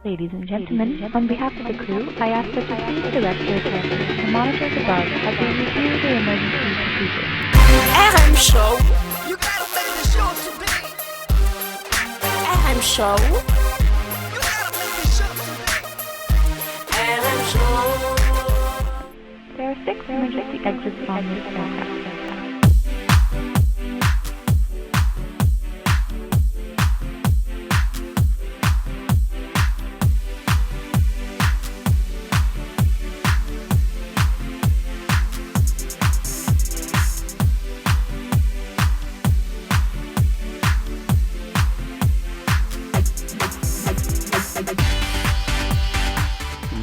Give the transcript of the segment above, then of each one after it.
Ladies and gentlemen, on behalf of the crew, I ask that you please direct your attention to the monitors above as we review the emergency procedures. RM Show. You gotta make the show today. RM Show. You gotta make the show today. RM Show. There are 6 emergency exits on this aircraft.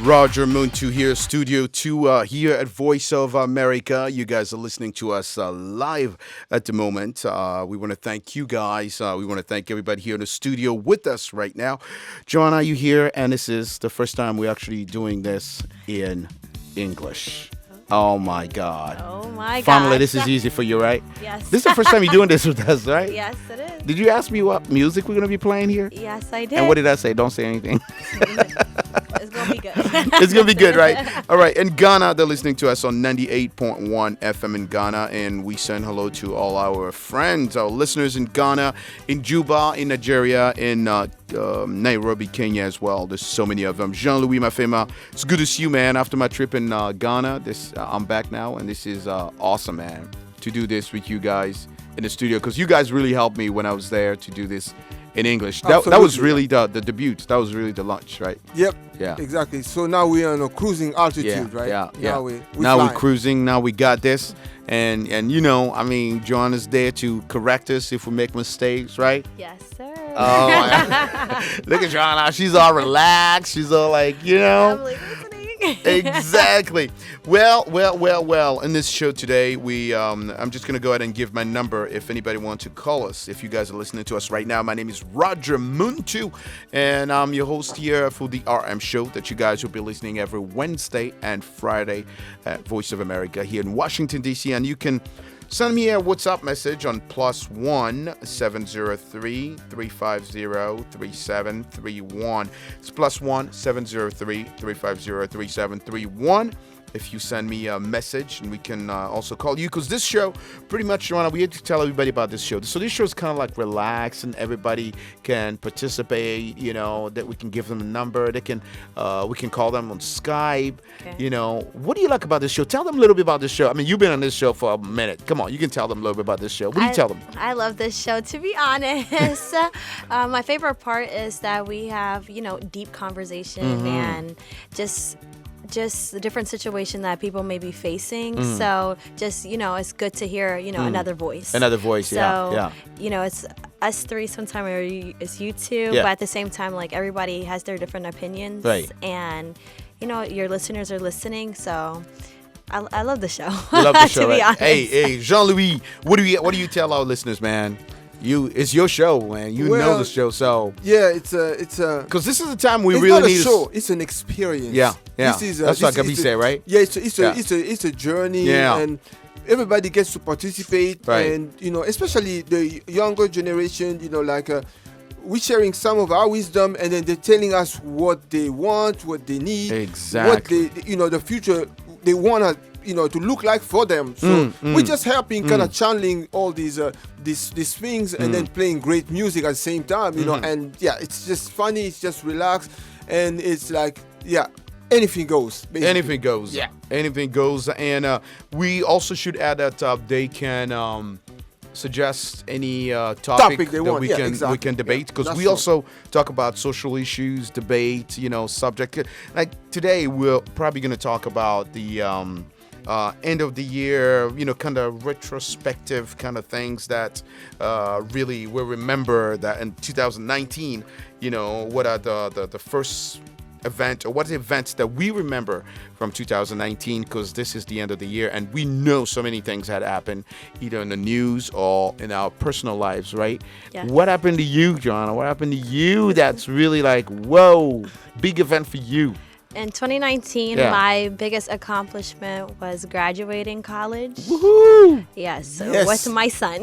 Roger Muntu here, Studio 2 here at Voice of America. You guys are listening to us live at the moment. We want to thank you guys. We want to thank everybody here in the studio with us right now. Joanna, you here? And this is the first time we're actually doing this in English. Oh my God. Oh my God. Finally, this is easy for you, right? Yes. This is the first time you're doing this with us, right? Yes, it is. Did you ask me what music we're going to be playing here? Yes, I did. And what did I say? Don't say anything. It's going to be good. It's going to be good, right? All right. In Ghana, they're listening to us on 98.1 FM in Ghana. And we send hello to all our friends, our listeners in Ghana, in Juba, in Nigeria, in Nairobi, Kenya as well. There's so many of them. Jean-Louis Mafema, it's good to see you, man. After my trip in Ghana, I'm back now. And this is awesome, man, to do this with you guys in the studio. Because you guys really helped me when I was there to do this in English. That was really the debut. That was really the launch, right? Yep. Yeah. Exactly. So now we're on a cruising altitude, right? Yeah. Now we're cruising. Now we got this. And you know, I mean, Joanna's there to correct us if we make mistakes, right? Yes, sir. Oh, look at Joanna. She's all relaxed. She's all like, you know. I'm like listening. Exactly. Well. In this show today, I'm just going to go ahead and give my number if anybody wants to call us. If you guys are listening to us right now, my name is Roger Muntu, and I'm your host here for the RM Show that you guys will be listening every Wednesday and Friday at Voice of America here in Washington, D.C. And you can send me a WhatsApp message on +1 703 350 3731. It's +1 703 350 3731. If you send me a message, and we can also call you, because this show, pretty much, Joanna, we had to tell everybody about this show. So this show is kind of like relaxed, and everybody can participate. You know, that we can give them a number. They can, we can call them on Skype. Okay. You know, what do you like about this show? Tell them a little bit about this show. I mean, you've been on this show for a minute. Come on, you can tell them a little bit about this show. What do you tell them? I love this show, to be honest. My favorite part is that we have, deep conversation and just the different situation that people may be facing. So just, it's good to hear, another voice. Another voice, yeah. It's us three sometimes, or it's you two, but at the same time, like, everybody has their different opinions. Right. And, your listeners are listening, so I love the show. You love the show, to be honest. Hey, Jean-Louis, what do you tell our listeners, man? It's your show, man. You know the show, so yeah, it's a because this is the time we it's really not need a show. It's an experience. Yeah. That's what Gabi said, right? Yeah, it's a journey, and everybody gets to participate, right. And especially the younger generation, we're sharing some of our wisdom, and then they're telling us what they want, what they need, exactly. What they, the future they want to look like for them. So we're just helping, kind of channeling all these things, and then playing great music at the same time, and it's just funny, it's just relaxed, and it's like, anything goes. Basically. Anything goes. Yeah. Anything goes. And we also should add that they can suggest any topic that we can debate, because we also talk about social issues, debate, subject. Like today, we're probably going to talk about the end of the year, kind of retrospective kind of things that really will remember that in 2019, what are the first event, or what events that we remember from 2019, because this is the end of the year, and we know so many things had happened either in the news or in our personal lives, right? Yes. What happened to you, Joanna? What happened to you that's really like, whoa, big event for you? In 2019, my biggest accomplishment was graduating college. Woohoo! Yes, with my son.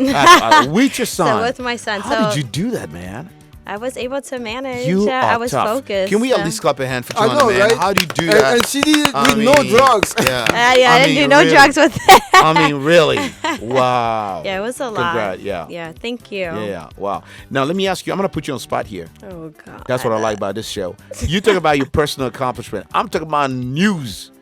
With your son? So with my son. How did you do that, man? I was able to manage. You are I was tough. focused. Can we at least clap a hand for I Joanna, know, man? right? How do you do that? And she did it with no mean, drugs. Yeah. Yeah, I didn't do no really. drugs with that. I mean, really? Wow. Yeah, it was a lot. Congrats, yeah. Yeah, thank you. Yeah, wow. Now, let me ask you, I'm going to put you on the spot here. Oh, God. That's what I like about this show. You talk about your personal accomplishment. I'm talking about news.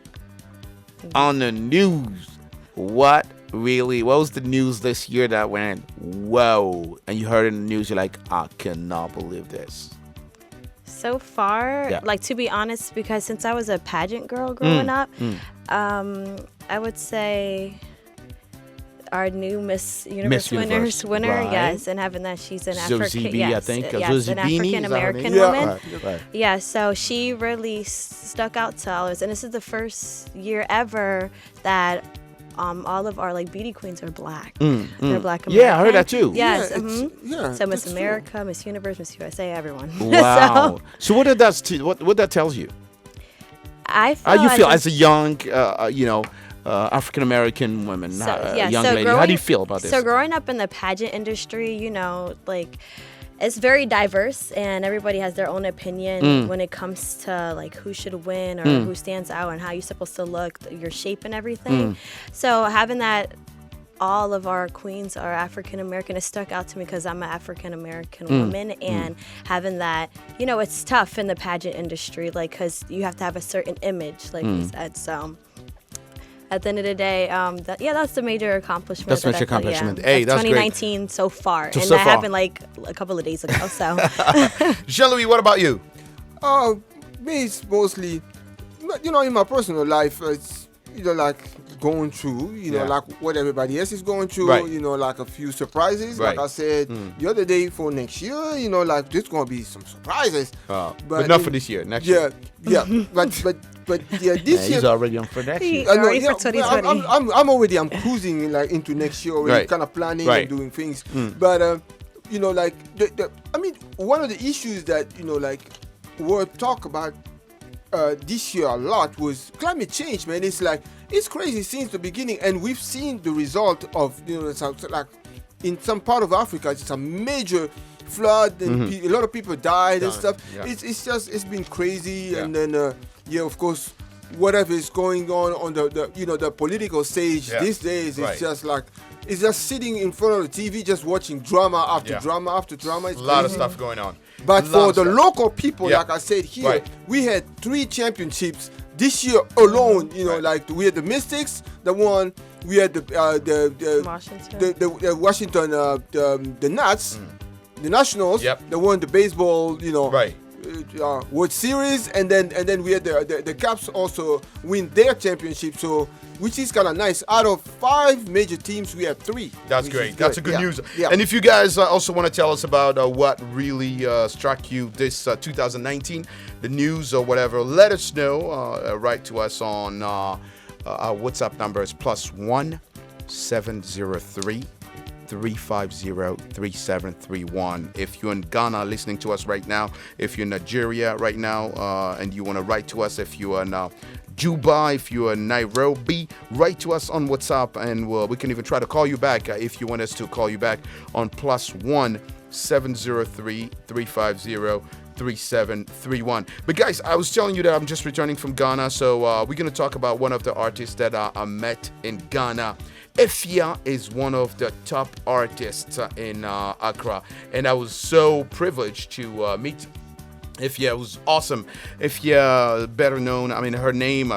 On the news. What was the news this year that went, whoa, and you heard it in the news, you're like, I cannot believe this. So far, Yeah. like, to be honest, because since I was a pageant girl growing up, I would say our new Miss Universe winner, right. yes, and having that she's an Zuzi African, B, yes, I think. yes, Zuzi an Beanie, African is that her American name? Yeah. woman. Right. Yeah, so she really stuck out to all of us, and this is the first year ever that all of our like beauty queens are black. They're black American. Yeah, I heard that too. Yes. Yeah, it's- yeah, So Miss that's America, Miss Universe, Miss USA, everyone. Wow. So So what did what that tells you? I How feel you feel as a young, African American woman, young lady? How do you feel about this? So growing up in the pageant industry, like it's very diverse and everybody has their own opinion when it comes to like who should win or who stands out and how you're supposed to look, your shape and everything. So having that all of our queens are African American, it stuck out to me because I'm an African American woman, and having that, it's tough in the pageant industry, like, because you have to have a certain image, like you said. So at the end of the day, that's the major accomplishment. That's that major I felt, accomplishment. Yeah, Hey, of that's great. 2019 so far, and so that far. happened like a couple of days ago. So Jean-Louis, what about you? Me, it's mostly, in my personal life, it's, like going through, Yeah. like what everybody else is going through, Right. like a few surprises. Right. Like I said the other day for next year, like there's going to be some surprises. But not for this year. Next Yeah, year. yeah. but yeah, this year. He's already on for next year. I know, Already yeah, for well, 2020. I'm already cruising like into next year already, Right. kind of planning Right. and doing things. But like one of the issues that like we'll talk about this year a lot was climate change, man. It's crazy since the beginning, and we've seen the result of like in some part of Africa, it's a major flood and a lot of people died and stuff. Yeah. It's been crazy, Yeah. and then of course, whatever is going on the political stage Yeah. these days, Right. it's just like it's just sitting in front of the TV, just watching drama after Yeah. drama after drama. It's A lot of crazy. stuff going on. But Lot for of the stuff. local people, Yeah. like I said here, Right. we had 3 championships this year alone. Right. Like we had the Mystics, the one we had the Washington. the Washington the Nats, the Nationals, Yep. the won the baseball, Right. World Series, and then we had the Caps also win their championship. So which is kind of nice. Out of 5 major teams, we have 3. That's which great. is That's a good Yeah. news. Yeah. And if you guys also want to tell us about what really struck you this 2019, the news or whatever, let us know. Write to us on our WhatsApp number is +1 703 350-3731. If you're in Ghana listening to us right now, if you're in Nigeria right now, and you want to write to us, if you are in Juba, if you're in Nairobi, write to us on WhatsApp, and we can even try to call you back if you want us to call you back on +1 703 350 3731. But guys, I was telling you that I'm just returning from Ghana, so we're going to talk about one of the artists that I met in Ghana. EFYA is one of the top artists in Accra, and I was so privileged to meet EFYA. It was awesome. EFYA, better known, her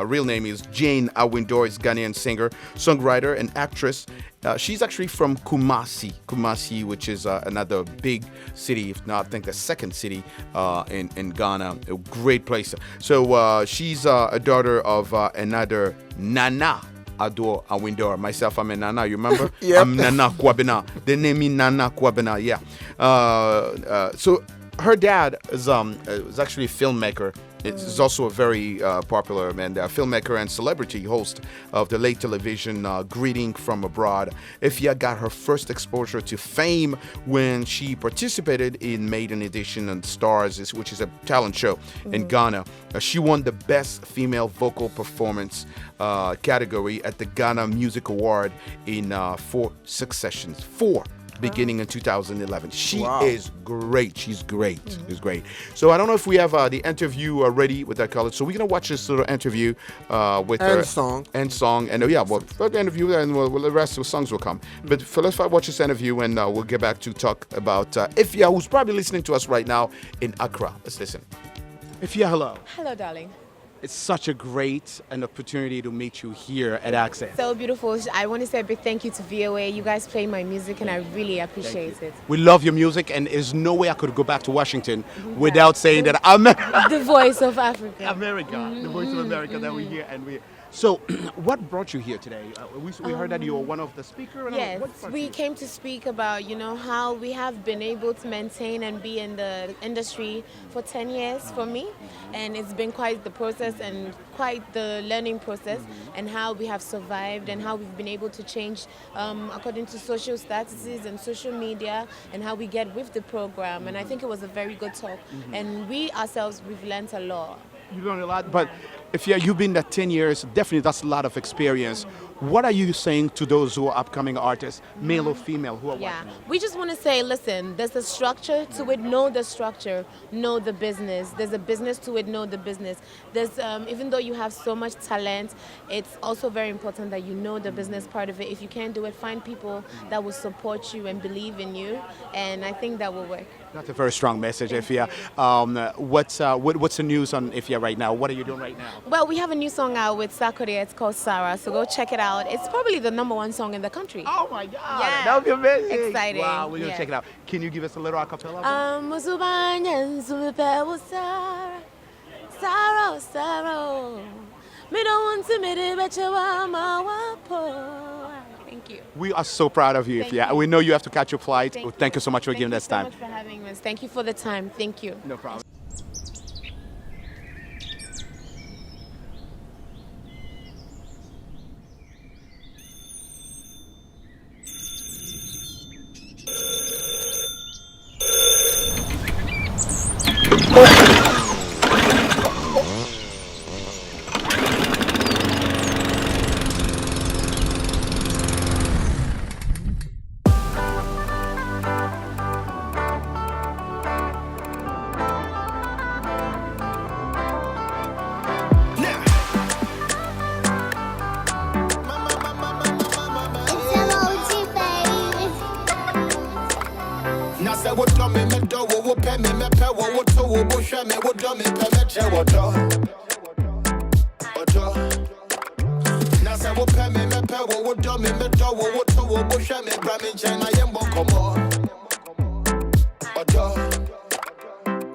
real name is Jane Awindor, is Ghanaian singer, songwriter, and actress. She's actually from Kumasi, which is another big city, if not, I think the second city in Ghana. A great place. So she's a daughter of another Nana Ador Awindor. Myself, I'm a Nana, you remember? Yep. I'm Nana Kwabena. The name is Nana Kwabena, yeah. So her dad is actually a filmmaker. It's also a very popular filmmaker and celebrity host of the late television Greeting from Abroad. EFYA got her first exposure to fame when she participated in Maiden Edition and Stars, which is a talent show in Ghana. She won the Best Female Vocal Performance category at the Ghana Music Award in 4 successions. 4 beginning in 2011. She Wow. is great. She's great. She's great. So I don't know if we have the interview ready with that college. So we're gonna watch this little interview with her And song. and the interview, and the rest of the songs will come. But let's watch this interview, and we'll get back to talk about EFYA, who's probably listening to us right now in Accra. Let's listen. EFYA, hello. Hello, darling. It's such a great an opportunity to meet you here at Accent. So beautiful. I want to say a big thank you to VOA. You guys play my music, and I really appreciate it. We love your music, and there's no way I could go back to Washington without saying that I'm The voice of Africa. America, the voice of America that we hear. And we. So, what brought you here today? We heard that you were one of the speakers. Yes, we came to speak about, how we have been able to maintain and be in the industry for 10 years for me. And it's been quite the process and quite the learning process, and how we have survived and how we've been able to change according to social statuses and social media, and how we get with the program. And I think it was a very good talk. And we ourselves, we've learned a lot. You learned a lot, but if you've been there 10 years, definitely that's a lot of experience. What are you saying to those who are upcoming artists, male or female, who are Yeah, watching? we just want to say, listen, there's a structure to it. Know the structure, know the business. There's a business to it, know the business. There's even though you have so much talent, it's also very important that you know the business part of it. If you can't do it, find people that will support you and believe in you, and I think that will work. That's a very strong message, EFYA. What's the news on EFYA right now? What are you doing right now? Well, we have a new song out with Sakode. It's called Sarah, so go check it out. It's probably the #1 song in the country. Oh my God, Yeah. that would be amazing. Exciting. Wow, we're going to Yeah. check it out. Can you give us a little acapella? Sarah, Sarah. Me don't want to meet it, but you are my wapo. Thank you. We are so proud of you, Thank EFYA. you. We know you have to catch your flight. Thank you so much for giving us time. Thank you so much for having us. Thank you for the time. Thank you. No problem.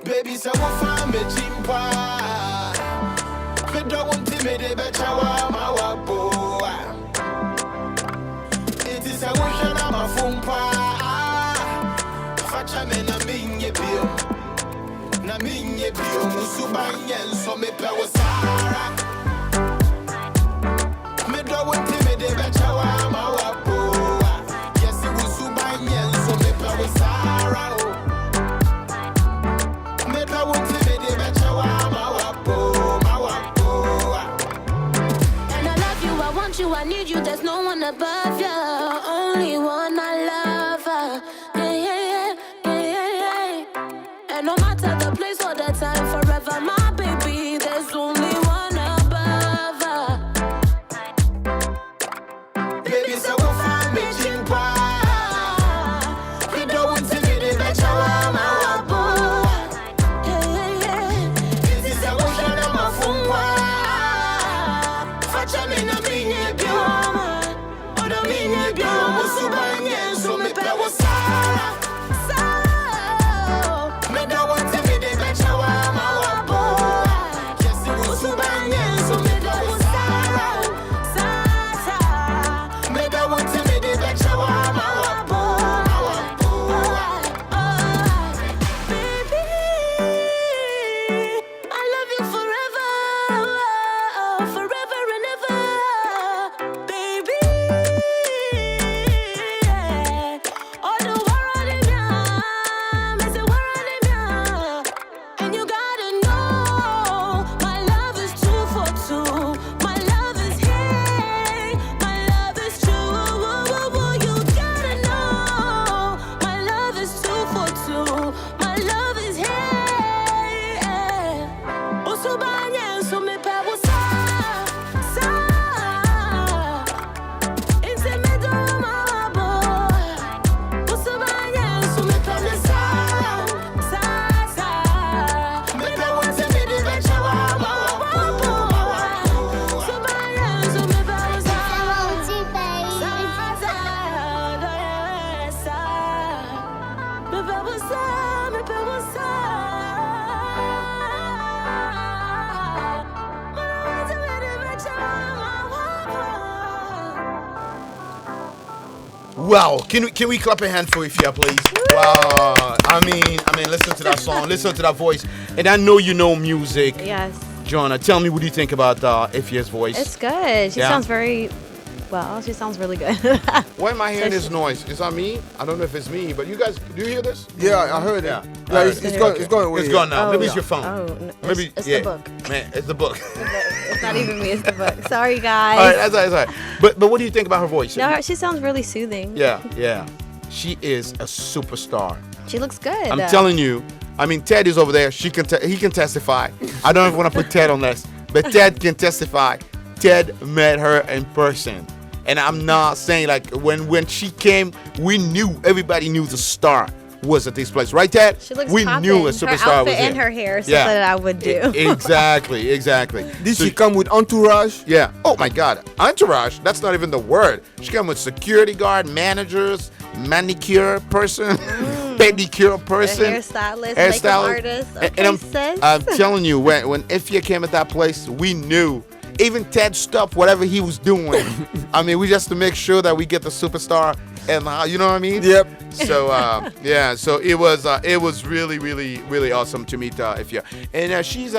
Baby, say what fine me chimpa. Me don't want to me de becha wa ma wa bo. It is a wish and I'm a fumpa. Facha me na minye bio. Na minye bio musubanyen so me pe wa Sara. Me don't want to me de becha wa ma wa bo. Yes, it was subanyen so me pe wa Sara. I need you, there's no one above you. Only one I love. Yeah, yeah, yeah, yeah, yeah. And no matter the place or the time, forever, my baby, there's only one above. Baby, so we'll find me chimpa. We don't want to be the better one, my boy. Yeah, yeah, yeah. This is a ocean of my fumwa. Facha me na minye. So me pe wa Sara. Me da want to be the better one, my boy. Yes, it was subanyen. So me pe wa Sara. Me da want to be the better one, my boy. Baby, I love you forever, forever and ever. Baby, yeah. Wow, can we clap a hand for EFYA, please? Wow, I mean, listen to that song, listen to that voice, and I know you know music. Yes. Joanna, tell me, what do you think about EFYA's voice? It's good. She Yeah. sounds very well. She sounds really good. Why am I hearing this noise? Is that me? I don't know if it's me, but you guys, do you hear this? Yeah, I heard it. Yeah, Yeah, I it's, heard it's it. going. Okay. It's going away. It's gone now. Oh, Maybe yeah. it's your phone. Oh, no, Maybe it's yeah. the book. Man, it's the book. It's not even me. It's the book. Sorry, guys. All right, that's all right. But what do you think about her voice? No, she sounds really soothing. Yeah. She is a superstar. She looks good. I'm telling you. I mean, Ted is over there. He can testify. I don't even want to put Ted on this, but Ted can testify. Ted met her in person, and I'm not saying like when she came, everybody knew the star was at this place, right, Ted? She looks we poppin'. knew a superstar her outfit was and there. her hair, something that I would do. Exactly. Did So she come with entourage? Yeah. Oh my God. Entourage. That's not even the word. She came with security guard, managers, manicure person, pedicure person, hairstylist, makeup artist. Okay, and sis. I'm telling you, when EFYA came at that place, we knew. Even Ted stopped whatever he was doing. I mean, we just to make sure that we get the superstar, and you know what I mean? Yep. So yeah, so it was really, really, really awesome to meet EFYA, and she's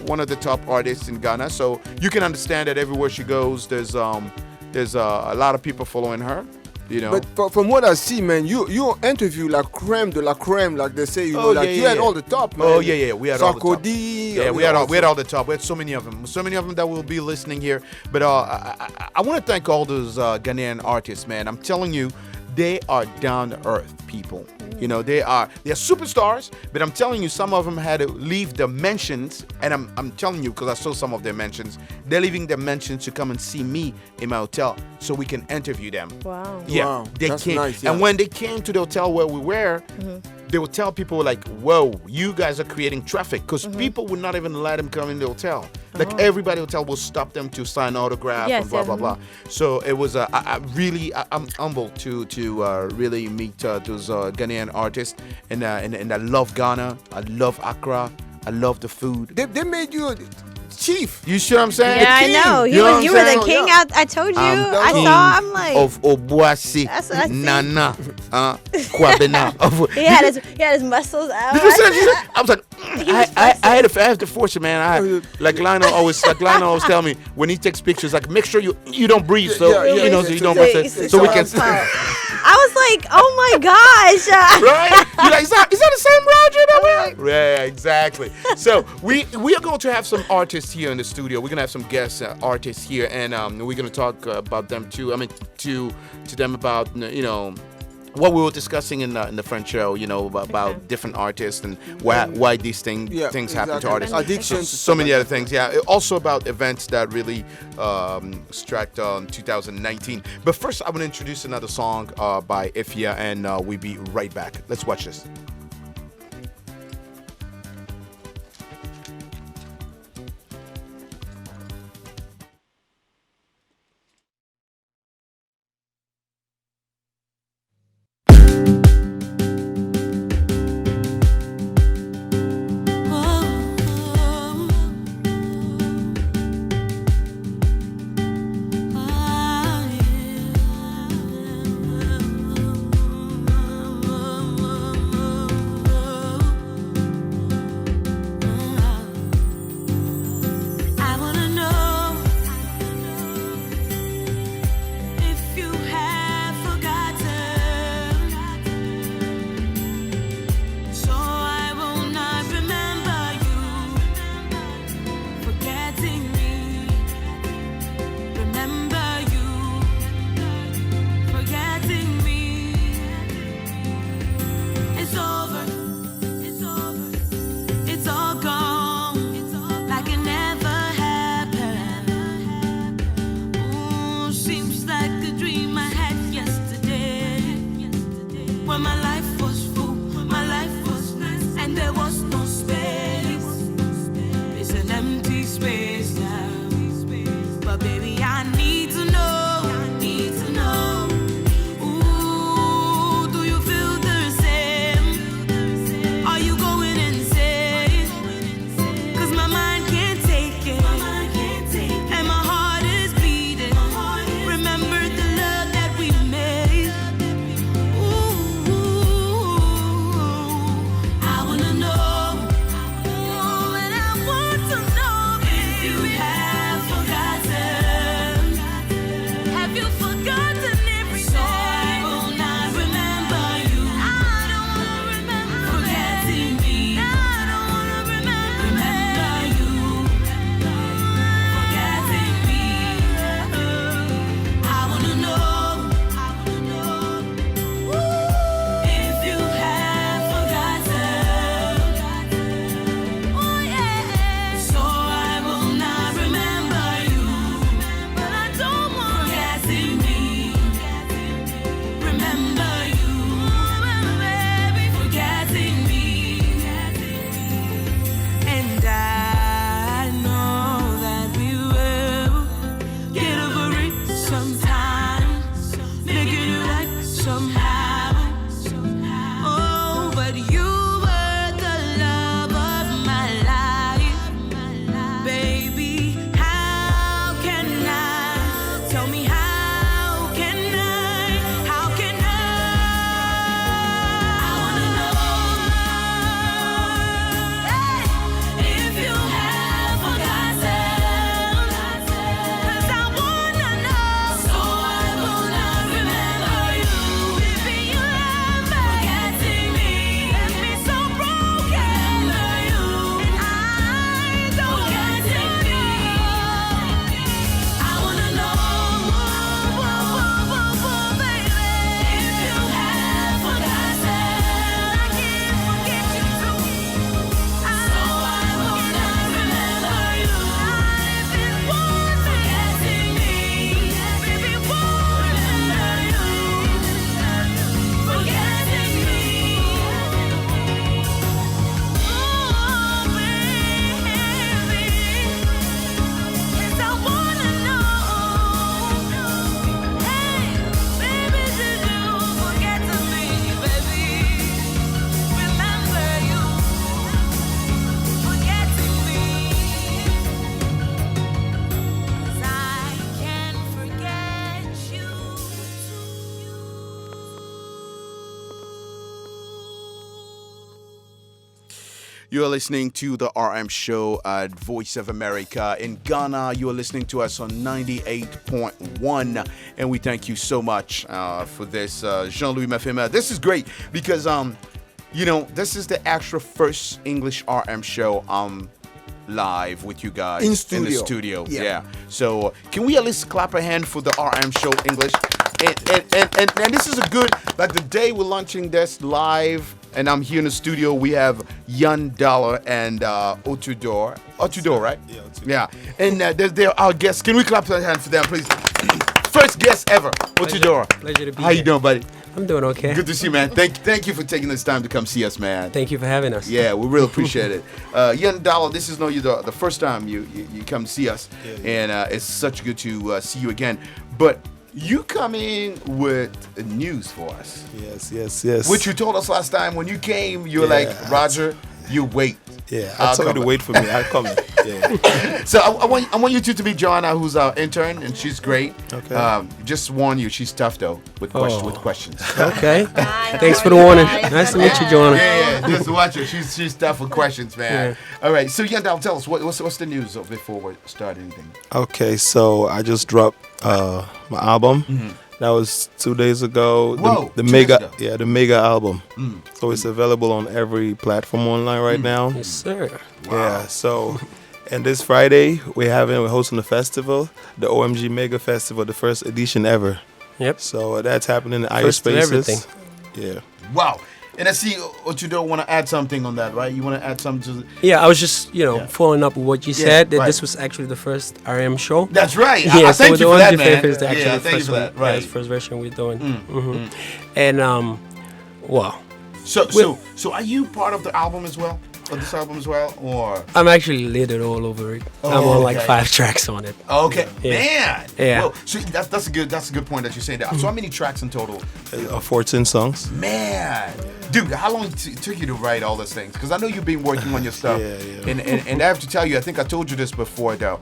one of the top artists in Ghana. So you can understand that everywhere she goes, there's a lot of people following her. You know. But from what I see, man, you interview like crème de la crème, like they say. You know, like you had all the top, man. Oh yeah, we had all the top. Sarkozy. Yeah, we had all the top. We had so many of them that will be listening here. But I want to thank all those Ghanaian artists, man. I'm telling you, they are down to earth people. You know, they're superstars, but I'm telling you, some of them had to leave their mentions, and I'm telling you because I saw some of their mentions. They're leaving their mentions to come and see me in my hotel so we can interview them. Wow. Yeah, Wow, they that's came. nice, yeah. And when they came to the hotel where we were, they would tell people like, "Whoa, you guys are creating traffic," because people would not even let them come in the hotel. Like everybody in the hotel will stop them to sign autograph and blah blah blah. So it was I'm humbled to really meet those Ghanaian artists, and I love Ghana. I love Accra. I love the food. They made you chief. You see what I'm saying? Yeah, I know. You know what You I'm were saying? the king. Yeah. I told you. I'm I king saw. I'm like. of Obuasi, That's what I see. Nana, Kwabena. He had his muscles out. Did you see that? I was like, I have the fortune, man. Like Lionel always tell me when he takes pictures, like make sure you don't breathe, so Yeah, you know, so you don't bust it, so we can. I was like, oh my gosh. Right? You're like, is that the same Roger that we? Yeah, exactly. So we are going to have some artists here in the studio. We're gonna have some guest artists here, and we're gonna talk about them too. I mean, to them about what we were discussing in the French show, about different artists and why these things happen to artists. Addiction. So many other things. Yeah, also about events that really struck 2019. But first, I want to introduce another song by EFYA, and we'll be right back. Let's watch this. somehow. Oh, but you were the love of my life, baby. How can I? Tell me how can I? How can I wanna know if you have forgotten. 'Cause I wanna know, so I will not remember you. Baby, you love me, forgetting me, left me so broken. You and I don't forgetting me. I wanna know, baby, if you have forgotten. I can't forget you too. So I will not remember you. If it was forgetting me, baby, won't remember you. Forgetting me. Oh, baby, yes, I wanna know. Hey, baby, did you forget to me, baby? Remember you, forgetting me. 'Cause I can't forget you. You are listening to the RM show at Voice of America. In Ghana, you are listening to us on 98.1. And we thank you so much for this, Jean-Louis Mafema. This is great because, this is the actual first English RM show live with you guys In the studio. studio. Yeah. Yeah. So can we at least clap a hand for the RM show English? And this is a good, like the day we're launching this live, and I'm here in the studio, we have Yan Dollar and Otudor. Otudor, right? Yeah, Otudor. Yeah. And they're our guests. Can we clap a hand for them, please? First guest ever, Otudor. Pleasure to be How you here. doing, buddy? I'm doing okay. Good to see you, man. Thank you for taking this time to come see us, man. Thank you for having us. Yeah, we really appreciate it. Yan Dollar, this is the first time you come see us, and it's such good to see you again. But you come in with news for us. Yes. Which you told us last time when you came, you were like, Roger, you wait. Yeah, I told you to wait for me. I'll come. Yeah. So I want you two to meet Joanna, who's our intern, and she's great. Okay. Just warn you, she's tough though with questions. Okay. Thanks for the warning. Nice to meet you, Joanna. Yeah, just watch her. She's tough with questions, man. All right, so Yandal, tell us what's the news before we start anything. Okay, so I just dropped my album. That was 2 days ago. Whoa, the 2 mega, days ago. yeah, the mega album. So it's available on every platform online right now. Yes, sir. Yeah. So, and this Friday we're hosting a festival, the OMG Mega Festival, the first edition ever. Yep. So that's happening in First of iSpaces. everything. Yeah. Wow. And I see Otudo want to add something on that, right? You want to add something to Yeah, I was just, following up with what you said, that right. this was actually the first RM show. That's right. Yeah, I so thank the you for that, OMG man. Faith is actually Yeah, the thank you first for one. that. Yeah, Right. it's the first version we're doing. And, wow. So are you part of the album as well? Of this album as well? Or I'm actually littered all over it. I'm on like 5 tracks on it. okay. Yeah. Man. Yeah. Well, so that's a good point that you're saying that. So how many tracks in total? 14 songs. Man. Dude, how long it took you to write all those things? Because I know you've been working on your stuff. Yeah. And I have to tell you, I think I told you this before, though.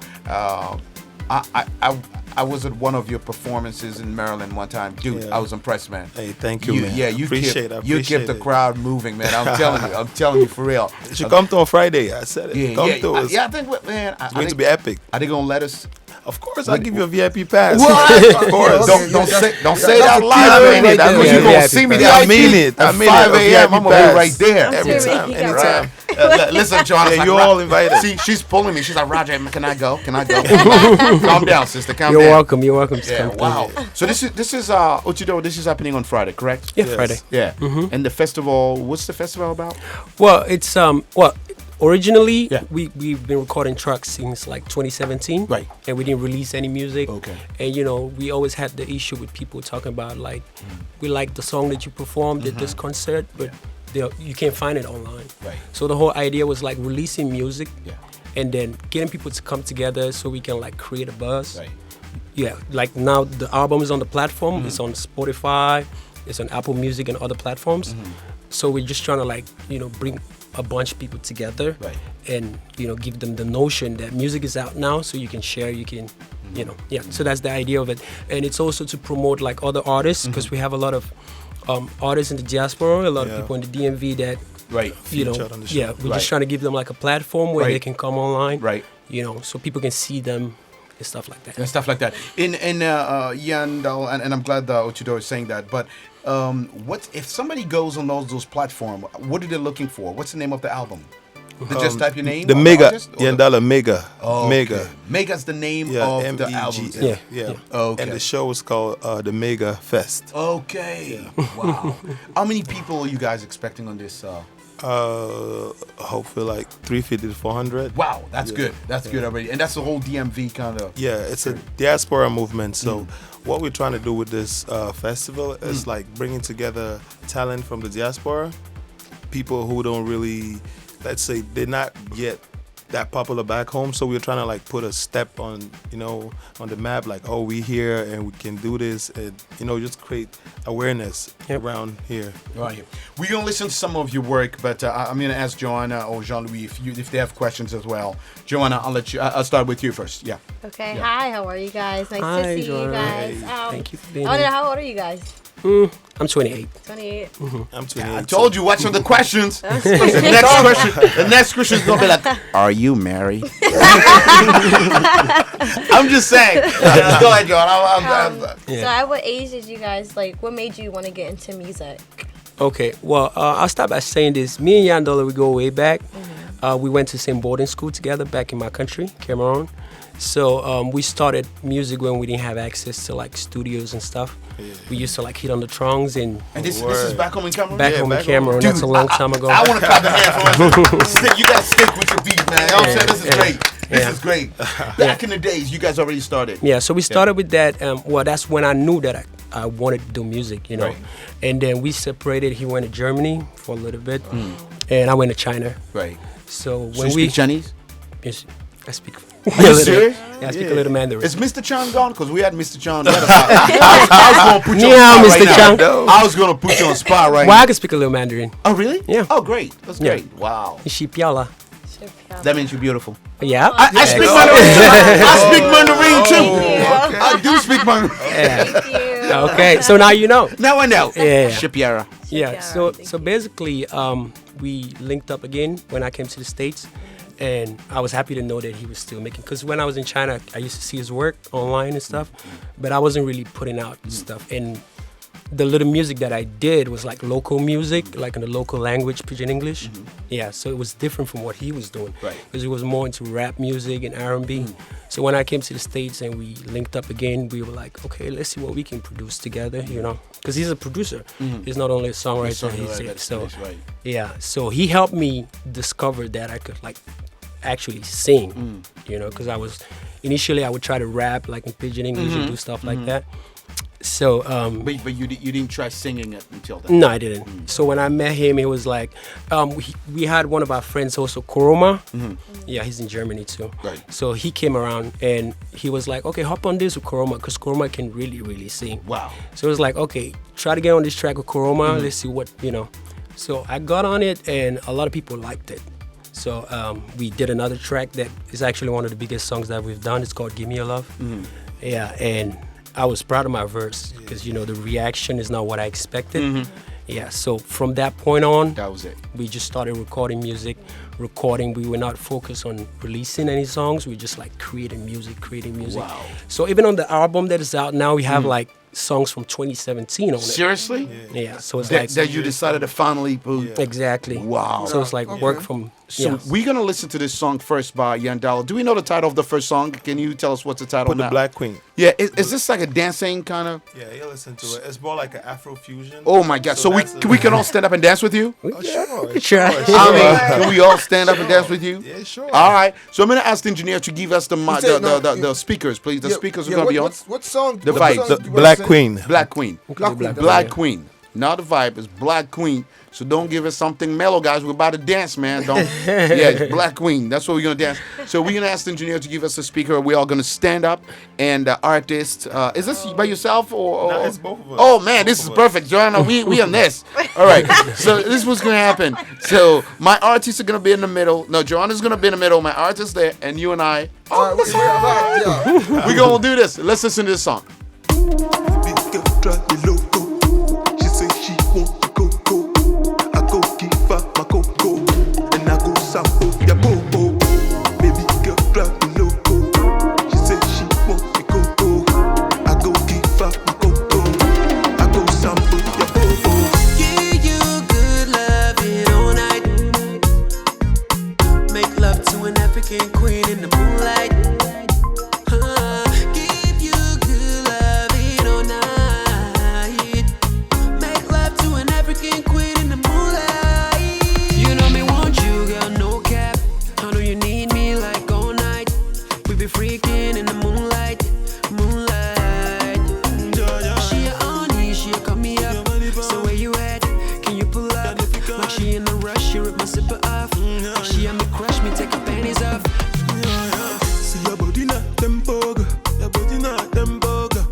I was at one of your performances in Maryland one time. Dude, I was impressed, man. Hey, thank you, man. Yeah, you appreciate kept the it. crowd moving, man. I'm telling you for real. You should come to on Friday. I said it. Come to us. I think, man. It's going to be epic. Are they gonna let us? Of course, I'll give you a VIP pass. What? Of course. Don't say that live. I mean it. I mean You're it. gonna see me there. I mean it. At 5 a.m. I'm gonna be right there. Every time, anytime. Listen, John. Yeah, you're all invited. See, she's pulling me. She's like, Roger, can I go? Can I go? Calm down, sister. Calm You're down. welcome. You're welcome to Yeah, come wow. through. So this is Ochido. This is happening on Friday, correct? Yeah, Yes. Friday. Yeah. And the festival. What's the festival about? Well, it's originally Yeah. we've been recording tracks since like 2017, Right. And we didn't release any music. Okay. And we always had the issue with people talking about like, we like the song that you performed at this concert, but you can't find it online. Right. So the whole idea was like releasing music, Yeah. and then getting people to come together so we can like create a buzz. Right. Yeah, like now the album is on the platform. It's on Spotify, It's on Apple Music and other platforms. So we're just trying to like, bring a bunch of people together, Right. and give them the notion that music is out now, so you can share, you can, So that's the idea of it, and it's also to promote like other artists, because we have a lot of artists in the diaspora, a lot of people in the DMV that, Right. Featured on the show. yeah, we're Right. just trying to give them like a platform where Right. they can come online, Right. So people can see them and stuff like that. And stuff like that. In Yandal, and I'm glad Ochido is saying that, but what if somebody goes on those platforms, what are they looking for? What's the name of the album? They just type your name? The of Mega, artist, or the- Yandala Mega, Oh, Mega. okay. Mega's the name Yeah, of the MEGA. album. Yeah. Okay. And the show is called the Mega Fest. Okay. Wow. How many people are you guys expecting on this? Hopefully like 350 to 400. Wow, that's good. That's good already. And that's the whole DMV kind of. Yeah, it's a diaspora movement. So what we're trying to do with this festival is like bringing together talent from the diaspora, people who don't really, let's say, they're not yet that popular back home. So we're trying to like put a step on, on the map, like, oh, we here and we can do this, and just create awareness around here. Right. We're gonna listen to some of your work, but I'm gonna ask Joanna or Jean-Louis if they have questions as well. Joanna, I'll start with you first. Yeah. Okay. Hi. How are you guys? Nice Hi, to see you Joanna. guys. Thank you for being I wonder here. how old are you guys? I'm 28. 28. I'm 28. I told you, watch on the questions. The next question is gonna be like, "Are you married?" I'm just saying. Go ahead, Joanna. So at what age did you guys what made you want to get into music? Okay, well, I'll start by saying this. Me and Yandola, we go way back. We went to the same boarding school together back in my country, Cameroon. So we started music when we didn't have access to like studios and stuff. We used to like hit on the trongs and this is back home in Cameroon. back home in Cameroon. Dude, That's a long time ago. I want to clap the hand for us. You gotta stick with your beat, man. You know what I'm saying? This is great. This is great. Back in the days, you guys already started. Yeah, so we started with that. Well, that's when I knew that I wanted to do music, Right. And then we separated. He went to Germany for a little bit, and I went to China. Right. So So when you we speak Chinese? Yes, I speak. Are you serious? Yeah, I speak a little Mandarin. Is Mr. Chan gone? Because we had Mr. Chan. I was going to put you Yeah, on spot Mr. right Chan. now. I was going to put you on spot right Well, now. I can speak a little Mandarin. Oh, really? Yeah. Oh, great. That's Yeah. great. Wow. Shipiala. That means you're beautiful. Yeah. I speak Mandarin. I speak Mandarin too. I do speak Mandarin. Thank you. Okay, so now you know. Now I know. Yeah. Shipiara. Yeah. So basically, we linked up again when I came to the States, and I was happy to know that he was still making. Because when I was in China, I used to see his work online and stuff, but I wasn't really putting out stuff. And the little music that I did was like local music, like in the local language, Pidgin English. Yeah, so it was different from what he was doing. Right. Because he was more into rap music and R&B. So when I came to the States and we linked up again, we were like, okay, let's see what we can produce together, Because he's a producer. He's not only a songwriter. Yeah, so he helped me discover that I could like actually sing, because initially I would try to rap like in Pidgin English and do stuff like that. So, But you didn't try singing it until then. no, I didn't. So when I met him, he was like, we had one of our friends also, Koroma. Yeah, he's in Germany too. Right. So he came around and he was like, okay, hop on this with Koroma, because Koroma can really, really sing. Wow. So it was like, okay, try to get on this track with Koroma. Let's see what, So I got on it and a lot of people liked it. So we did another track that is actually one of the biggest songs that we've done. It's called Give Me Your Love. Yeah, and I was proud of my verse because, the reaction is not what I expected. Yeah, so from that point on, That was it. we just started recording music. We were not focused on releasing any songs. We just like creating music. Wow. So even on the album that is out now, we have like songs from 2017 on it. Seriously? Yeah, so it's That, like that you decided to finally put. exactly. Wow. So it's like work from. So yeah. we're gonna listen to this song first by Yandala. Do we know the title of the first song? Can you tell us what's the title Put the now? Black Queen. Yeah, is this like a dancing kind of? Yeah, you listen to it. It's more like an Afro fusion. Oh my God! So that's we can all stand up and dance with you? Oh, sure. Sure. I mean, can we all stand up and dance with you? Yeah, sure. All right. So I'm gonna ask the engineer to give us the No, speakers, please. The Yeah, speakers are yeah, gonna be on. what song? The what vibe. song The do you wanna Black sing? Queen. Black Queen. Black Queen. Black Queen. Now the vibe is Black Queen. So don't give us something mellow, guys. We're about to dance, man. Don't. Yeah, it's Black Queen. That's what we're gonna dance. So we're gonna ask the engineer to give us a speaker. We're all gonna stand up, and artist. Is this by yourself or? No, it's both of us. Oh man, this is perfect, Joanna. We on this. All right. So this is what's gonna happen. So my artists are gonna be in the middle. No, Joanna's gonna be in the middle. My artist there, and you and I. All right, yeah. We're gonna do this. Let's listen to this song. Big girl drive me loco. She say she want the cocoa. I go give her my cocoa, and I go sample your popo. Baby girl drive me loco. She say she want the cocoa. I go give her my cocoa. I go sample your popo. Give you good loving all night. Make love to an African queen in the moonlight. Give you good loving all night. Make love to an African queen in the moonlight. You know me want you, girl, no cap. I know you need me like all night. We be freaking in the moonlight, moonlight. She a honey, she a come me up. So where you at? Can you pull up? Like she in a rush, she rip my zipper off. Like she a me crush, me take her panties off. See your body not tempo, girl. Your body not tempo, girl.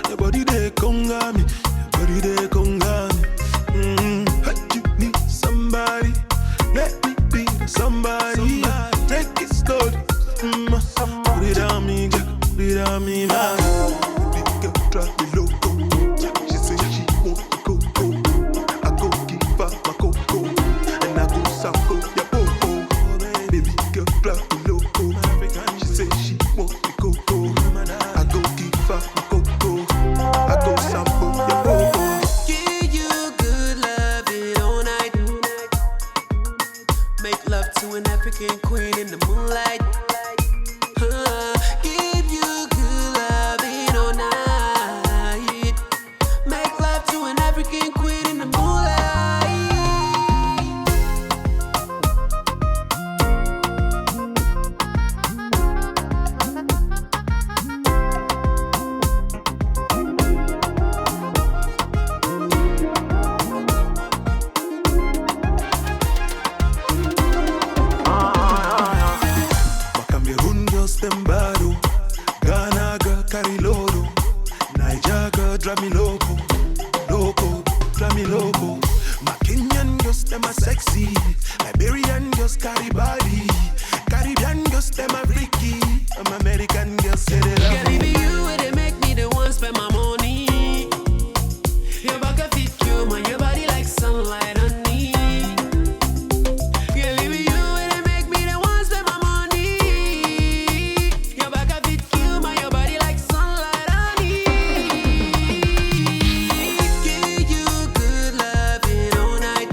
Your body they conga me. Your body they conga me. You need somebody. Let me be somebody. Take it slowly. Put it on me, girl. Put it on me, man. Big girl drive me loco. She say she want the cocoa. I go give her my cocoa, and I go sample your popo. Baby girl drive me loco. She say she want the cocoa. I go give her my cocoa. I go sample your popo. Give you good loving all night. Make love to an African queen in the moonlight. Give you good loving all night. Make love to an African queen in the moonlight. Cameroon girls them bad, oh. Ghana girl carry load, oh. Niger girl drive me loco, loco, drive me loco. My Kenyan girls them are sexy, Liberian girls carry body, Caribbean girls them are freaky. I'm American girls say they love Girl, me. it be you where they make me the one spend my money. Your back a fit you, man, your body like sunlight on me. Girl, it be you where they make me the one spend my money. Your back a fit you, man, your body like sunlight on me. Give you good loving all night.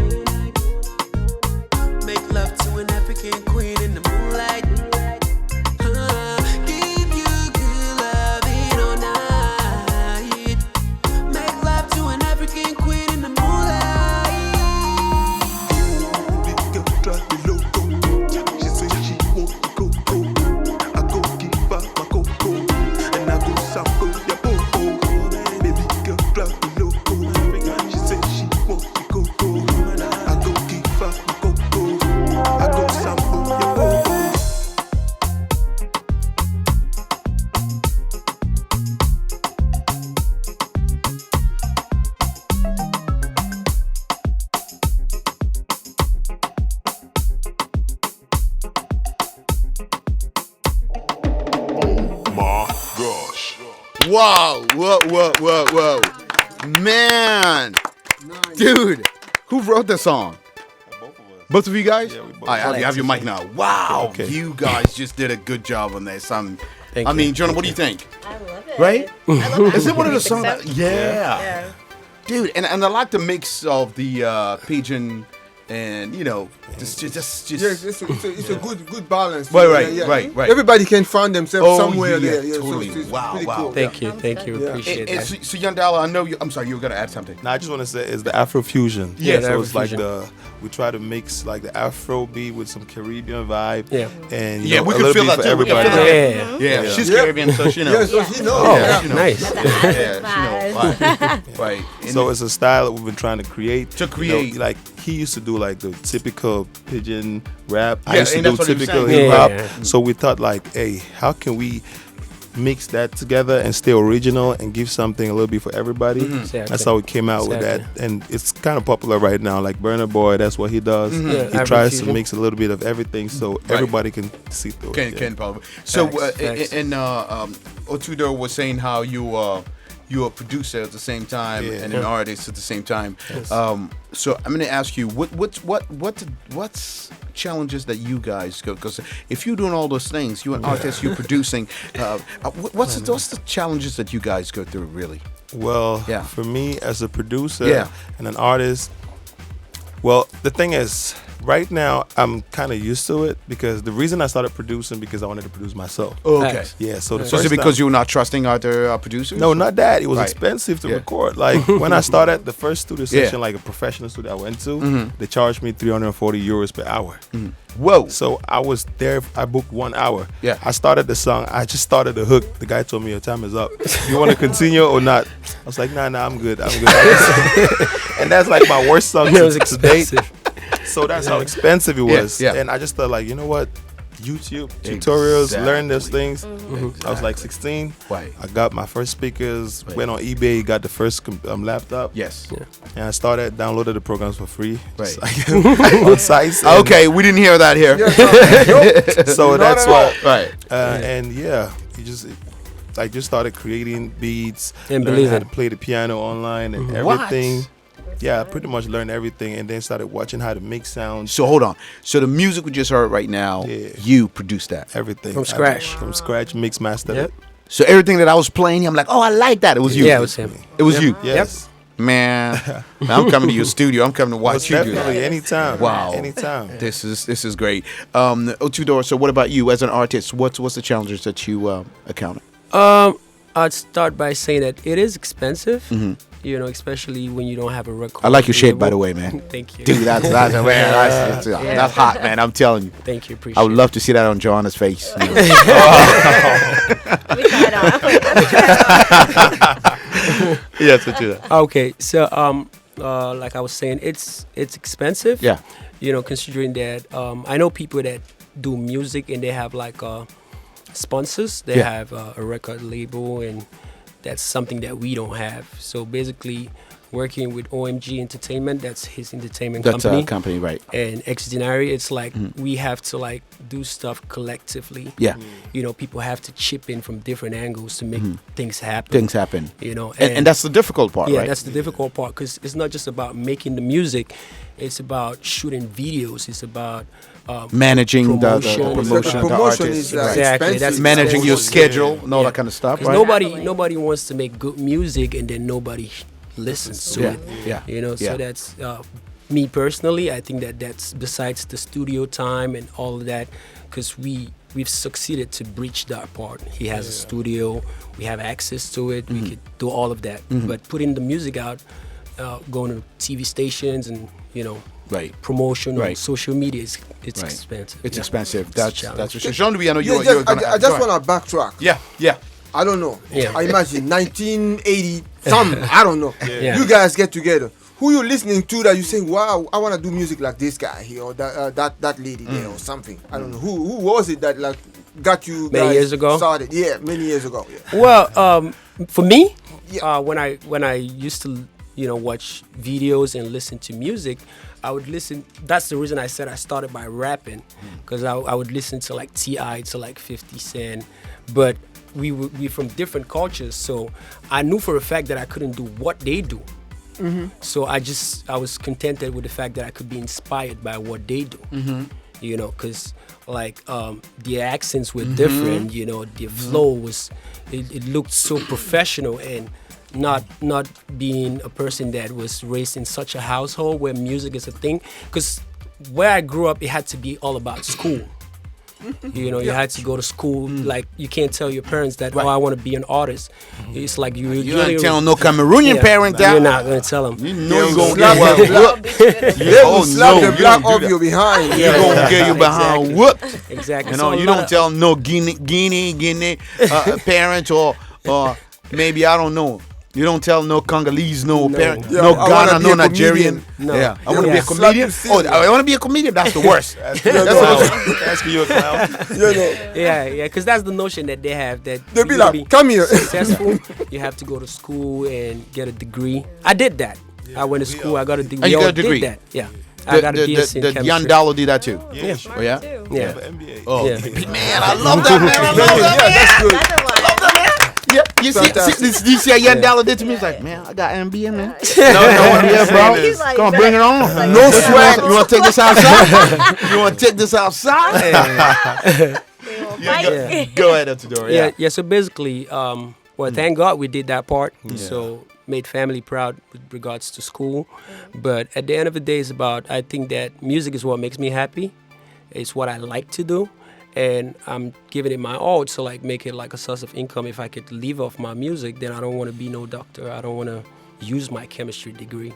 Make love to an African queen in the moonlight. Give you good loving all night. Make love to an African queen in the moonlight. Big girl drive me loco. She say she want the cocoa. I go give her my cocoa, and I go sample your popo. Baby girl drive me loco. She say she want the cocoa. I go give her my cocoa. I go sample your popo. Wow, whoa. Man. Dude, who wrote the song? Both of you guys? Yeah, we both. All right, you have your mic now. Wow, Okay. you guys just did a good job on this. Thank I you. mean, Jonah, what do you think? I love it. Right? I love Is it one of the songs? Except- Yeah. Yeah. Dude, and I like the mix of the pigeon and just Yes, it's a good balance. Right. Everybody can find themselves somewhere there. Totally. So it's Wow. pretty cool. Thank you. Appreciate And that. so Yandala, I know you. I'm sorry, you were gonna add something. Now I just want to say it's the Afro fusion. Yeah, so the it's like Afrofusion. we try to mix like the Afro beat with some Caribbean vibe. Yeah. And Yeah, we a can little feel bit that for too. We can everybody. feel that. Yeah. Yeah, she's Yep. Caribbean, so she knows. Yeah, so she knows. Oh, Yeah. she knows. nice. Right. And So it's a style that we've been trying to create. To He used to do like the typical pigeon rap. I Yeah, used to and do that's what he was typical saying. hip hop. Yeah. So we thought like, hey, how can we mix that together and stay original and give something a little bit for everybody? Exactly. That's how we came out with that, and it's kind of popular right now. Like Burna Boy, that's what he does. Yeah, He tries to Afrofusion. mix a little bit of everything so everybody can see through it. Can probably. So Facts. and Otudo was saying how you're a producer at the same time and an artist at the same time. So I'm going to ask you what's challenges that you guys go, because if you're doing all those things, you're an artist, you're producing. What's the challenges that you guys go through really? Well, for me as a producer and an artist, well, the thing is, right now I'm kind of used to it because the reason I started producing because I wanted to produce myself. Okay. Facts. Yeah. So the So is first it because time, you're not trusting other producers? no, not that. It was Right. expensive to Yeah. record. Like when I started the first studio Yeah. session, like a professional studio I went to, they charged me 340 euros per hour. Whoa. So I was there. I booked 1 hour. Yeah. I started the song. I just started the hook. The guy told me your time is up. You want to continue or not? I was like, nah, I'm good. And that's like my worst song It was to date. expensive. So that's how expensive it was. Yeah. And I just thought like, you know what? YouTube tutorials, learn those things. I was like 16. Right. I got my first speakers, went on eBay, got the first laptop. Yes. And I started, downloaded the programs for free. Right. Like, on sites. and- Okay, we didn't hear that here. So that's what. Right. And I just started creating beats, And learned believe how it. to play the piano online and everything. Yeah, I pretty much learned everything, and then started watching how to make sounds. So hold on. So the music we just heard right now, you produced that. Everything From scratch. From scratch, mix, mastered Yep. it. So everything that I was playing, I'm like, oh, I like that. It was you. Yeah, it was him. It was you. Yes. Man, I'm coming to your studio. I'm coming to watch you do Definitely, that. anytime. Wow. Anytime. This is great. Otudor, so what about you as an artist? What's the challenges that you encounter? I'd start by saying that it is expensive. You know, especially when you don't have a record. I like your shape, by the label. way, man. Thank you. Dude, that's hot, man. I'm telling you. Thank you. Appreciate I would love to see that on Joanna's face. Let me try it on. Yes, Otudo. Okay, so like I was saying, it's expensive. Yeah. You know, considering that I know people that do music and they have like sponsors. They have a record label, and that's something that we don't have. So basically, working with OMG Entertainment, that's his entertainment company. That's a company, right? And Exdinary, it's like we have to like do stuff collectively. Yeah. You know, people have to chip in from different angles to make things happen. Things happen. You know, And that's the difficult part, yeah, right? that's the difficult part, because it's not just about making the music; it's about shooting videos. It's about managing the promotion. promotion, the Promotion artist, is right. Exactly, that's managing your expensive. schedule and all that kind of stuff, 'Cause right? nobody wants to make good music and then nobody listens to Yeah, it. yeah, You know, yeah. so that's me personally. I think that's besides the studio time and all of that, because we've succeeded to breach that part. He has a studio, we have access to it, we could do all of that. But putting the music out, going to TV stations and Right. promotion on Right. social media, it's Right. expensive. It's Yeah. expensive. It's a That's challenge. for sure. Jean-Louis, I know Yeah, you're gonna. I just want to backtrack. Yeah. I don't know. Yeah. I imagine 1980 some. I don't know. Yeah. You guys get together. Who you listening to that you saying, wow, I want to do music like this guy here or that lady there or something. I don't know. Who was it that like got you Many guys years ago? started? Yeah, many years ago. Yeah. Well, for me, Yeah. when I used to watch videos and listen to music, I would listen. That's the reason I said I started by rapping, because I would listen to like T.I., to like 50 Cent, but we from different cultures, so I knew for a fact that I couldn't do what they do. So I was contented with the fact that I could be inspired by what they do. You know, because like the accents were different. You know, the flow was it looked so professional, and not being a person that was raised in such a household where music is a thing. Because where I grew up, it had to be all about school. You know, you had to go to school. Like, you can't tell your parents that, I want to be an artist. It's like you ain't telling no Cameroonian parent that. You're not going to tell them. You know you're going to get whooped. They will slap the black off you behind. You're going to get you behind whooped. Exactly. You know, you don't tell no Guinea parent or maybe, I don't know. You don't tell no Congolese, no parent, no Ghana, no Nigerian. No. Yeah, I want to be a comedian. Oh, I want to be a comedian. That's the worst. Asking you a clown. Yeah, because that's the notion that they have, that They'll be like, come here. Successful, you have to go to school and get a degree. I did that. I went to school. I got a degree. You got a Did degree? that. Yeah. I got a BS in the chemistry. Jan Dallo did that too. Yeah. Oh yeah. Yeah. MBA. Oh Yeah. man, I love that man. I love that man. That's good. Yeah, you see what Jan Dallo did to me? He's like, man, I got MBA, man. Yeah, bro. He's like, Come on, bring it on. like, No sweat. You want to take this outside? You want to take this outside? Go ahead, Altidore. Yeah. So basically, thank God we did that part. So made family proud with regards to school. But at the end of the day, it's about, I think that music is what makes me happy. It's what I like to do. And I'm giving it my all to like make it like a source of income. If I could live off my music, then I don't want to be no doctor. I don't want to use my chemistry degree.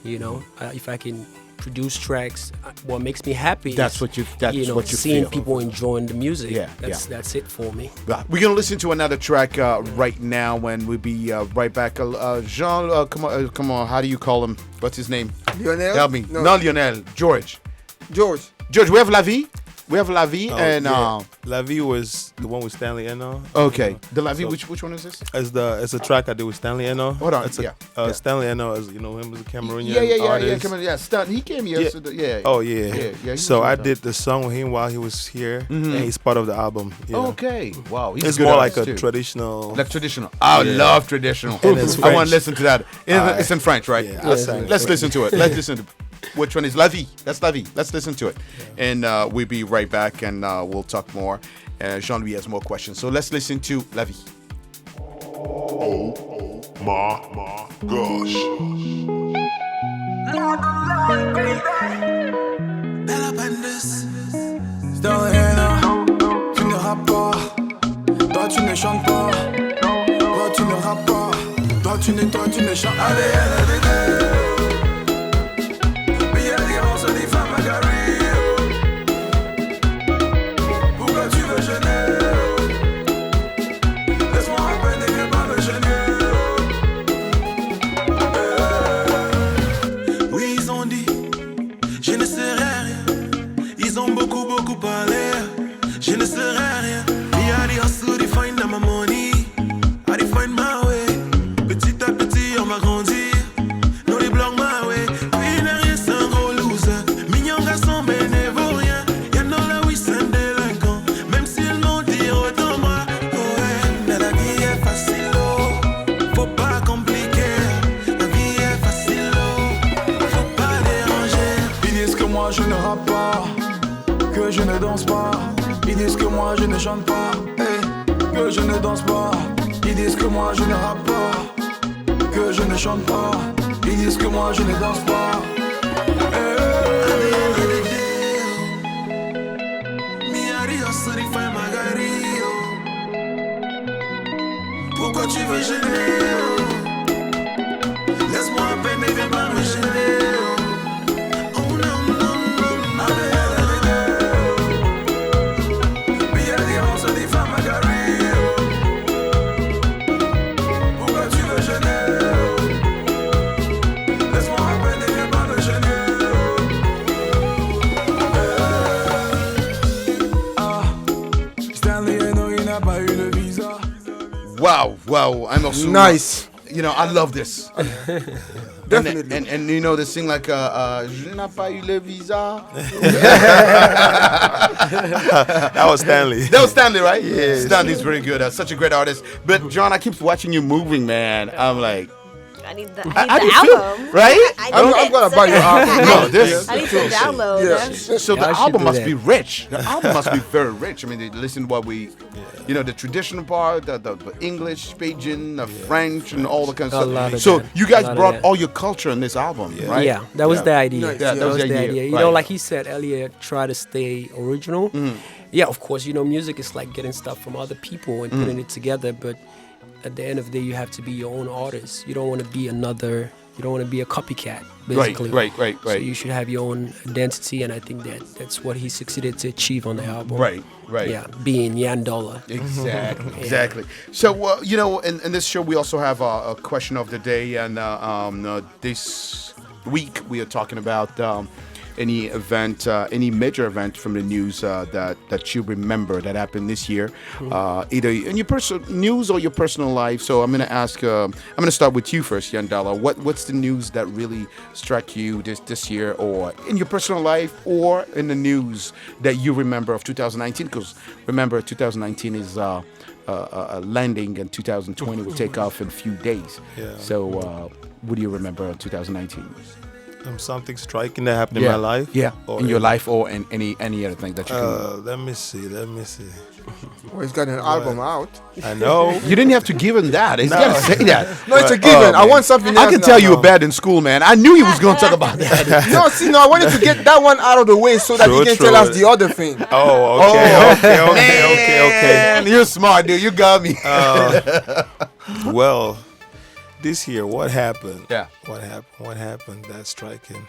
You know, if I can produce tracks, what makes me happy. That's what you seeing feel. people enjoying the music. Yeah, that's it for me. We're gonna listen to another track right now, and we'll be right back. Jean, come on. How do you call him? What's his name? Lionel? Help me. No. Not Lionel. George. George. We have La Vie. We have La Vie and La Vie was the one with Stanley Eno. Okay, the La Vie. Which one is this? It's a track I did with Stanley Eno. Hold on. Stanley Eno is him as a Cameroonian artist. Stan, he came here. Yeah. So So I did the song with him while he was here, and he's part of the album. You know. Okay. Wow. He's It's a good more like artist, a too. traditional. Like traditional. I love traditional. And it's I want to French. listen to that. It's in French, right? Yeah, I'll sing Let's it. listen to it. Let's listen to which one is La Vie. That's La Vie. Let's listen to it. And we'll be right back and we'll talk more. Jean-Louis has more questions. So let's listen to La Vie. Oh my gosh. Bella Pendus. Sterling, tu ne rappes pas. Toi tu ne chantes pas. Toi tu ne rappes pas. Toi tu ne chantes pas. Allez. Mais y'a des grands sur des femmes à carré. Pourquoi tu veux gêner? Laisse-moi à peine et viens pas me gêner. Oui, ils ont dit, je ne serai rien. Ils ont beaucoup parlé. Je ne serai rien. Me, I dey hustle, dey find my money. I dey find my way. Petit à petit, on m'a grandi. No, they block my way. Puis n'est rien, c'est un gros loser. Mignon garçon, mais ne vaut rien. Y'en a là, oui, c'est un délinquant. Même s'ils m'ont dit autant moi. Oh, ouais, mais la vie est facile, oh. Faut pas compliquer. La vie est facile, oh. Faut pas déranger. Ils disent que moi, je ne rappe pas. Que je ne danse pas. Ils disent que moi je ne chante pas, que je ne danse pas. Ils disent que moi je ne rappe pas, que je ne chante pas. Ils disent que moi je ne danse pas. Pourquoi tu veux gêner? Laisse-moi à peine et viens pas me gêner. Wow, I'm also Nice. You know, I love this. Definitely. And you know this thing like je n'ai pas eu le visa. That was Stanley. That was Stanley, right? Yeah. Stanley's very good. Such a great artist. But John, I keep watching you moving, man. I'm like, I need the How do you feel? album. Right? I'm gonna buy your album. No, this. I need to download. Yeah. So the I should album do must that. be rich. The album must be very rich. I mean, they listen to what we, the traditional part, the English, Pidgin, the French, and all the kind of A lot stuff. of So that. you A guys lot of brought that. all your culture in this album, right? Yeah, that was the idea. Yeah, that was the idea. You Right. know, like he said earlier, try to stay original. Yeah, of course, music is like getting stuff from other people and putting it together. But at the end of the day, you have to be your own artist. You don't want to be another. You don't want to be a copycat, basically. Right. So you should have your own identity, and I think that's what he succeeded to achieve on the album. Right. Yeah, being Yan Dollar. Exactly. So, in this show, we also have a question of the day, and this week we are talking about any event, any major event from the news that you remember that happened this year, either in your personal news or your personal life. So I'm going to ask. I'm going to start with you first, Yandala. What's the news that really struck you this year, or in your personal life, or in the news that you remember of 2019? Because remember, 2019 is a landing, and 2020 will take off in a few days. Yeah. So, what do you remember of 2019? Something striking that happened in my life. Yeah, Or in your life, or in any other thing that you can. Let me see. Well, he's got an album out. I know. You didn't have to give him that. He's got to say that. No, it's a given. I want something else. I can tell you were bad in school, man. I knew he was going to talk about that. No, I wanted to get that one out of the way so that True, he can true. tell us the other thing. Oh, okay. Man, you're smart, dude. You got me. Well, this year, what happened? Yeah. What happened? That's striking.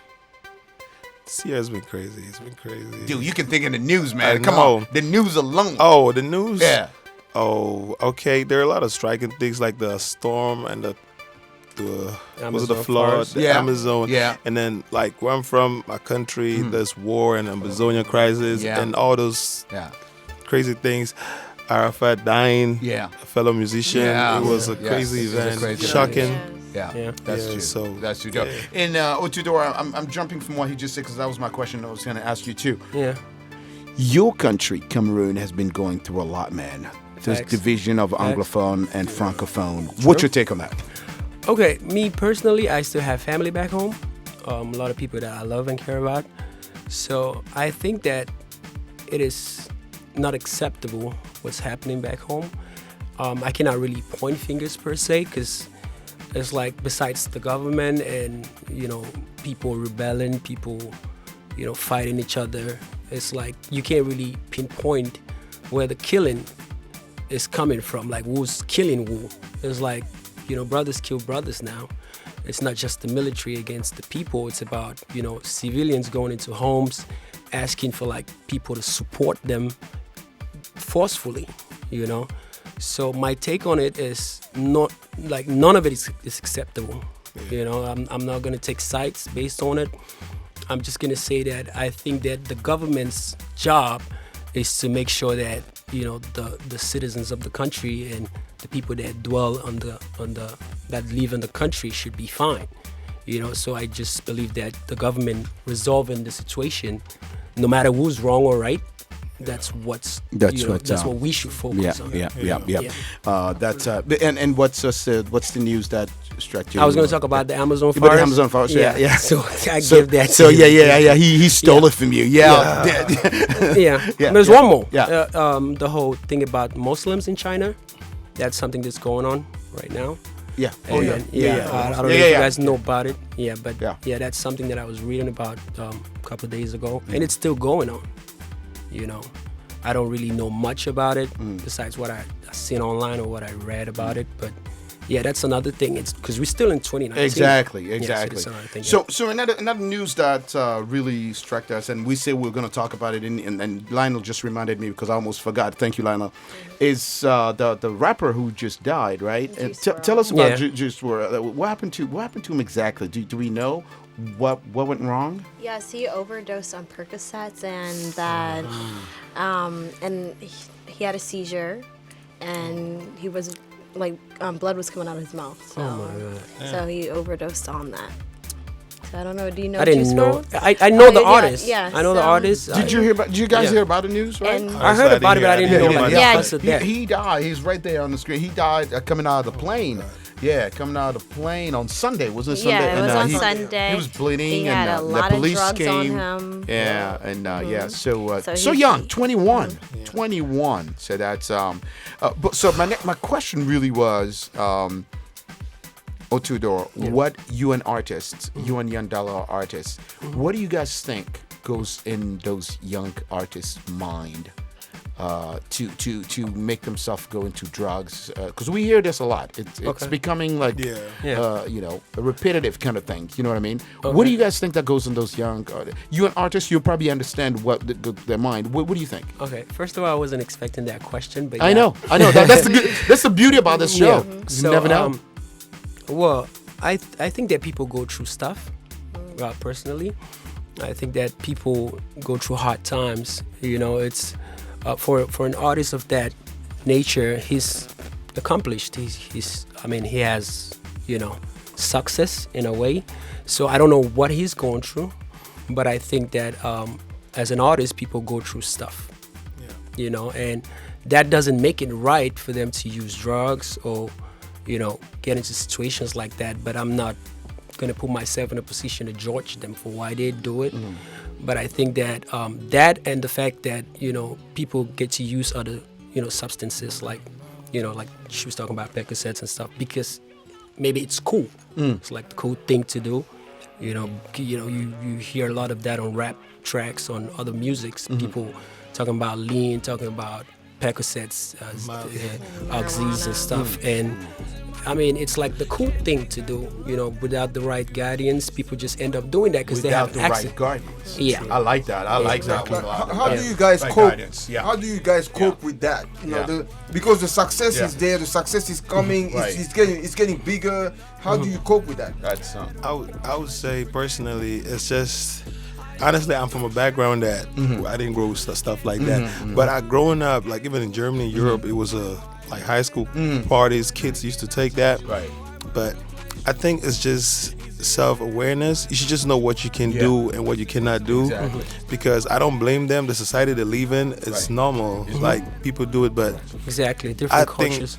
This year has been crazy. It's been crazy. Dude, you can think in the news, man. I Come know. on. The news alone. Oh, the news? Yeah. Oh, okay. There are a lot of striking things like the storm and the was it the Amazon flood, forest. the Yeah. Amazon, Yeah. and then like where I'm from, my country, there's war and Amazonian crisis, Yeah. and all those Yeah. crazy things. Arafat dying, Yeah. a fellow musician. Yeah. It was a Yes, crazy it was a event, crazy shocking. Yeah, Yeah. that's Yeah, true. so, That's true. yeah. And Otudora, I'm jumping from what he just said because that was my question I was going to ask you too. Yeah. Your country, Cameroon, has been going through a lot, man. This Facts. division of Facts. Anglophone and Francophone. What's your take on that? Okay, me personally, I still have family back home. A lot of people that I love and care about. So I think that it is not acceptable what's happening back home. I cannot really point fingers per se because it's like besides the government and people rebelling, people fighting each other. It's like you can't really pinpoint where the killing is coming from. Like who's killing who? It's like brothers kill brothers now. It's not just the military against the people. It's about civilians going into homes, asking for like people to support them forcefully. So my take on it is not like none of it is acceptable. I'm not gonna take sides based on it. I'm just gonna say that I think that the government's job is to make sure that the citizens of the country and the people that dwell on the that live in the country should be fine. So I just believe that the government resolving the situation, no matter who's wrong or right, that's what we should focus on. Yeah. That's and what's the news that struck you? I was going to talk about the Amazon About forest. the Amazon forest, yeah. So I give that. So to you. yeah. He stole it from you. Yeah. Yeah. Yeah, There's yeah. one more. Yeah. The whole thing about Muslims in China. That's something that's going on right now. Yeah. And, I don't know if you guys know about it. Yeah, but that's something that I was reading about a couple of days ago, and it's still going on. I don't really know much about it besides what I seen online or what I read about it, but yeah, that's another thing. It's because we're still in 2019. Exactly. Yeah, so that's another thing, So another news that really struck us, and we said we were going to talk about it, and Lionel just reminded me because I almost forgot. Thank you, Lionel. Is the rapper who just died, right? And tell us about Juice WRLD. What happened to him exactly? Do we know what went wrong? Yes, he overdosed on Percocets and that, and he had a seizure, and he was like blood was coming out of his mouth. So, Oh my God. So he overdosed on that. So I don't know. Do you know? I didn't Juice know. WRLD? I know the yeah, artist. yeah, I know the so- artist. Did you hear about? Did you guys hear about the news? Right? And I heard about it, but I didn't know about Yeah. the cause of death. He died. He's right there on the screen. He died coming out of the plane, Yeah, coming out of the plane on Sunday. Wasn't it Sunday? Yeah, it was on he, Sunday. He was bleeding, He and had a the lot of police drugs on came. him. Yeah, and yeah, so So he's- young, 21, 21. So that's But so my question really was, Otudor, what you and artists, you and young dollar artists, what do you guys think goes in those young artists' mind? To make themselves go into drugs, because we hear this a lot. It's becoming like you know, a repetitive kind of thing. You know what I mean? What do you guys think that goes in those young artists? You an artist, you'll probably understand what their mind. What do you think? Okay, first of all, I wasn't expecting that question, but I know. That's the beauty about this show. You never know. Well, I think that people go through stuff. Personally, I think that people go through hard times. You know, it's for an artist of that nature, he's accomplished. He has, you know, success in a way. So I don't know what he's going through, but I think that as an artist, people go through stuff. Yeah. You know, and that doesn't make it right for them to use drugs or, you know, get into situations like that. But I'm not gonna put myself in a position to judge them for why they do it. But I think that that and the fact that, you know, people get to use other, you know, substances like, you know, like she was talking about Percocets and stuff, because maybe it's cool. It's like the cool thing to do. You know, you hear a lot of that on rap tracks, on other musics. People talking about lean, talking about Percocets, oxys and stuff. And I mean, it's like the cool thing to do, you know, without the right guidance. People just end up doing that because they have without the access. right guidance. Yeah. I like that. I like But that. how do you guys cope? Guidance. Yeah. How do you guys cope with that? You know, because the success is there, the success is coming, Right. it's getting bigger. How do you cope with that? That's I would say personally, it's just honestly, I'm from a background that I didn't grow with stuff like that. But growing up, like even in Germany, Europe, it was like high school parties. Kids used to take that. right. But I think it's just self-awareness. You should just know what you can do and what you cannot do. Exactly. Because I don't blame them. The society they live in, it's Right. normal. Like people do it, but Exactly, I different think cultures.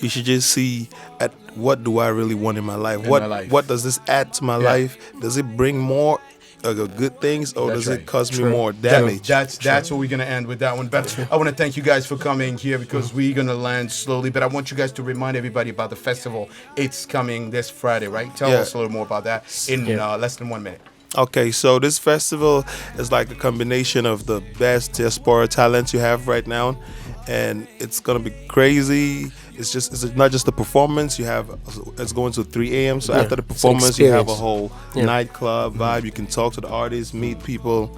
you should just see at what do I really want in my life? In What my life. what does this add to my life? Does it bring more good things, or That's does right. it cause me more damage? That's what we're gonna end with that one. But I want to thank you guys for coming here because we're gonna land slowly. But I want you guys to remind everybody about the festival. It's coming this Friday, right? Tell us a little more about that in less than 1 minute. Okay, so this festival is like a combination of the best diaspora talents you have right now, and it's gonna be crazy. It's not just the performance. It's going to 3 a.m. So after the performance, you have a whole nightclub vibe. You can talk to the artists, meet people,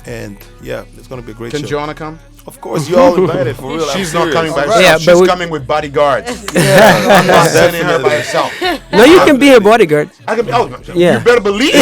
and it's gonna be a great Can show. Joanna come? Of course, you all invited for real. She's I'm not coming by serious. herself. Yeah, but She's coming with bodyguards. I'm not sending her by herself. No, you can be a bodyguard. I can. Oh, Yeah. you better believe it.